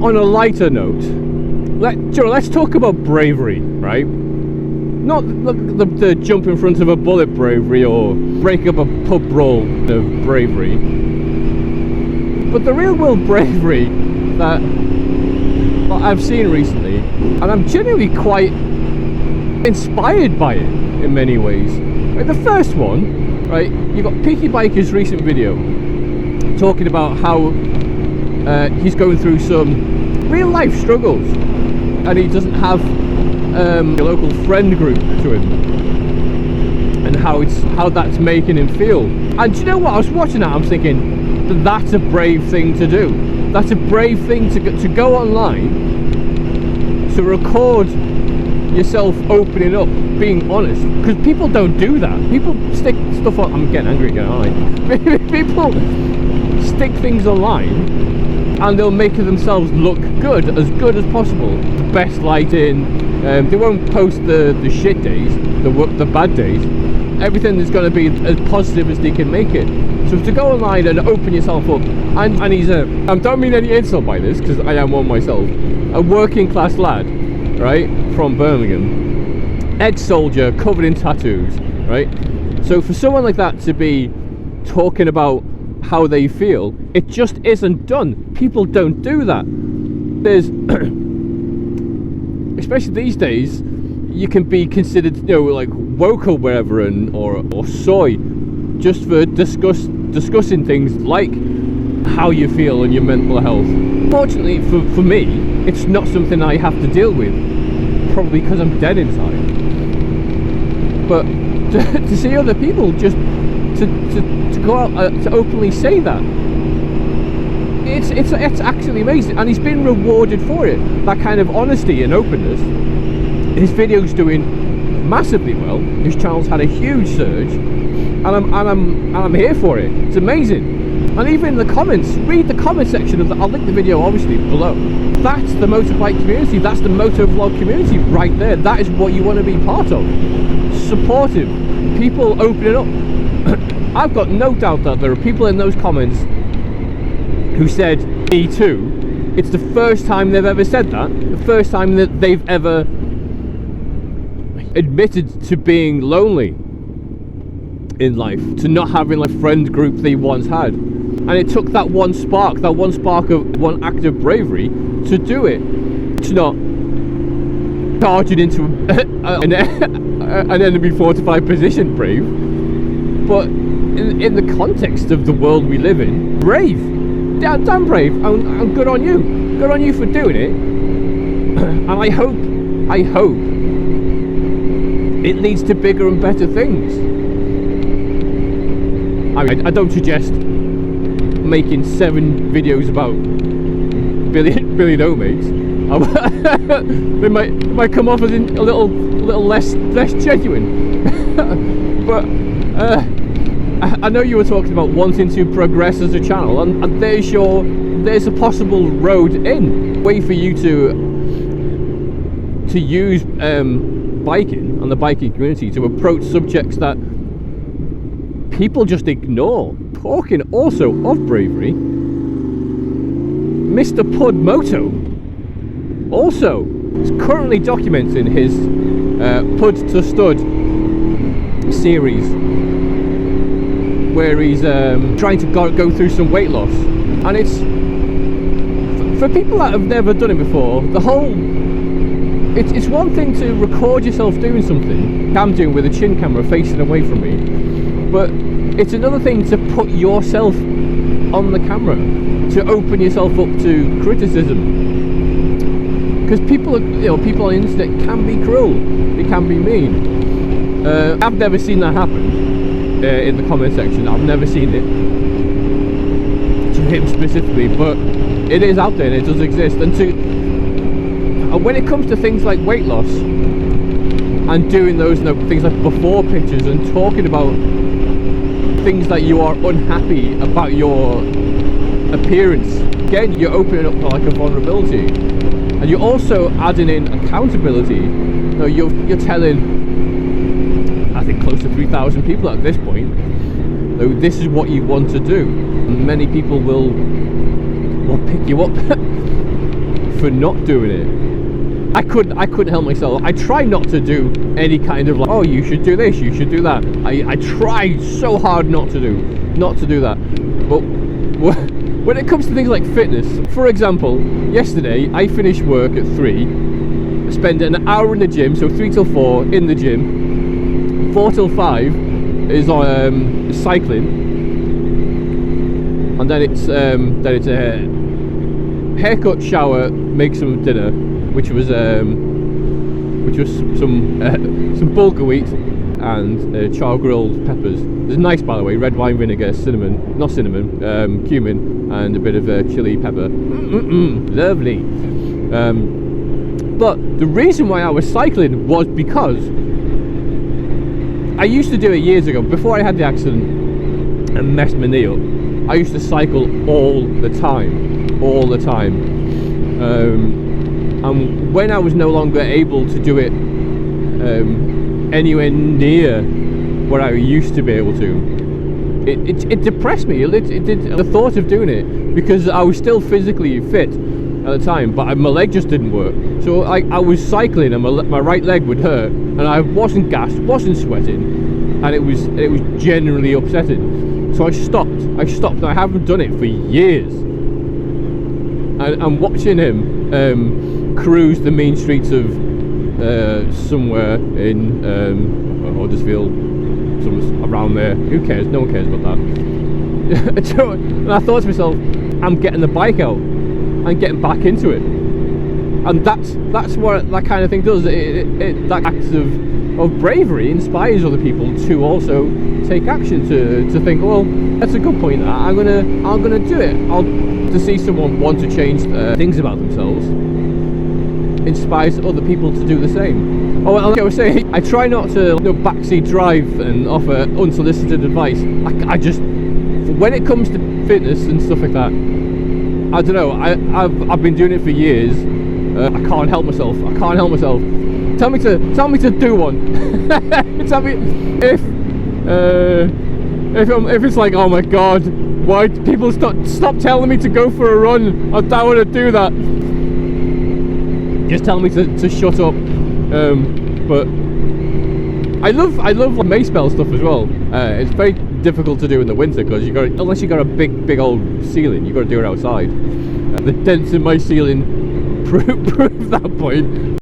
On a lighter note, let's talk about bravery, right? Not the jump in front of a bullet bravery or break up a pub brawl of bravery, but the real world bravery that I've seen recently, and I'm genuinely quite inspired by it in many ways. Like the first one, right? You got Peaky Biker's recent video talking about how he's going through some real life struggles, and he doesn't have a local friend group to him, and how that's making him feel. And do you know what? I was watching that, I'm thinking that's a brave thing to do. That's a brave thing to go online, to record yourself opening up, being honest, because people don't do that. People stick stuff on. I'm getting angry again, aren't I? People stick things online and they'll make themselves look good as possible. The best lighting, they won't post the shit days, the bad days. Everything is going to be as positive as they can make it. So to go online and open yourself up, and he's I don't mean any insult by this, because I am one myself, a working class lad, right, from Birmingham, ex-soldier, covered in tattoos, right? So for someone like that to be talking about how they feel, it just isn't done. People don't do that. There's especially these days, you can be considered, like woke or whatever, or soy, just for discussing things like how you feel and your mental health. Fortunately for me, it's not something I have to deal with, probably because I'm dead inside. But to see other people just to go out to openly say that, it's actually amazing, and he's been rewarded for it. That kind of honesty and openness. His video's doing massively well. His channel's had a huge surge, and I'm here for it. It's amazing. And even in the comments, read the comment section of I'll link the video obviously below. That's the motorbike community. That's the moto vlog community right there. That is what you want to be part of. Supportive people, opening up. I've got no doubt that there are people in those comments who said me too. It's the first time they've ever said that. The first time that they've ever admitted to being lonely in life, to not having like a friend group they once had. And it took that one spark of one act of bravery to do it. To not charge it into an enemy fortified position, brave. But in the context of the world we live in, brave. Damn brave. And good on you. Good on you for doing it. And I hope it leads to bigger and better things. I don't suggest making 7 videos about billion mates. They might come off as a little less genuine. But I know you were talking about wanting to progress as a channel, and there's a possible road in, way for you to use biking and the biking community to approach subjects that people just ignore. Talking also of bravery, Mr. Pud Moto also is currently documenting his Pud to Stud series, where he's trying to go through some weight loss. And it's for people that have never done it before, it's one thing to record yourself doing something, I'm doing with a chin camera facing away from me, but it's another thing to put yourself on the camera, to open yourself up to criticism. Because people on the internet can be cruel, they can be mean. I've never seen that happen in the comment section. I've never seen it to him specifically, but it is out there and it does exist. And when it comes to things like weight loss and doing those things like before pictures and talking about things that you are unhappy about your appearance, again, you're opening up like a vulnerability, and you're also adding in accountability. You're telling, I think, close to 3,000 people at this point, this is what you want to do. Many people will will pick you up for not doing it. I couldn't help myself. I try not to do any kind of like, oh, you should do this, you should do that. I try so hard not to do that. But when it comes to things like fitness, for example, yesterday I finished work at 3, spend an hour in the gym, so 3 till 4 in the gym, 4 till 5 is on cycling, and then it's a haircut, shower, make some dinner, which was some bulgur wheat and char grilled peppers. It's nice, by the way, red wine vinegar, cumin, and a bit of chili pepper. Lovely. But the reason why I was cycling was because I used to do it years ago, before I had the accident and messed my knee up. I used to cycle all the time. And when I was no longer able to do it anywhere near what I used to be able to, it depressed me. It did, the thought of doing it, because I was still physically fit at the time, but my leg just didn't work. So I was cycling and my right leg would hurt, and I wasn't gassed, wasn't sweating, and it was genuinely upsetting. So I stopped, and I haven't done it for years. And I'm watching him cruise the main streets of somewhere in Huddersfield, around there. Who cares? No one cares about that. And I thought to myself, I'm getting the bike out and getting back into it, and that's what that kind of thing does. That act of bravery inspires other people to also take action, to think, well, that's a good point. I'm gonna do it. To see someone want to change things about themselves inspires other people to do the same. Oh, like I was saying, I try not to backseat drive and offer unsolicited advice. I just, when it comes to fitness and stuff like that, I don't know. I've been doing it for years. I can't help myself. Tell me to do one. Tell me if it's like, oh my god, why do people stop telling me to go for a run? I don't want to do that. Just tell me to shut up. But I love mace bell stuff as well. It's very difficult to do in the winter, because unless you got a big old ceiling, you got to do it outside. The dents in my ceiling prove that point.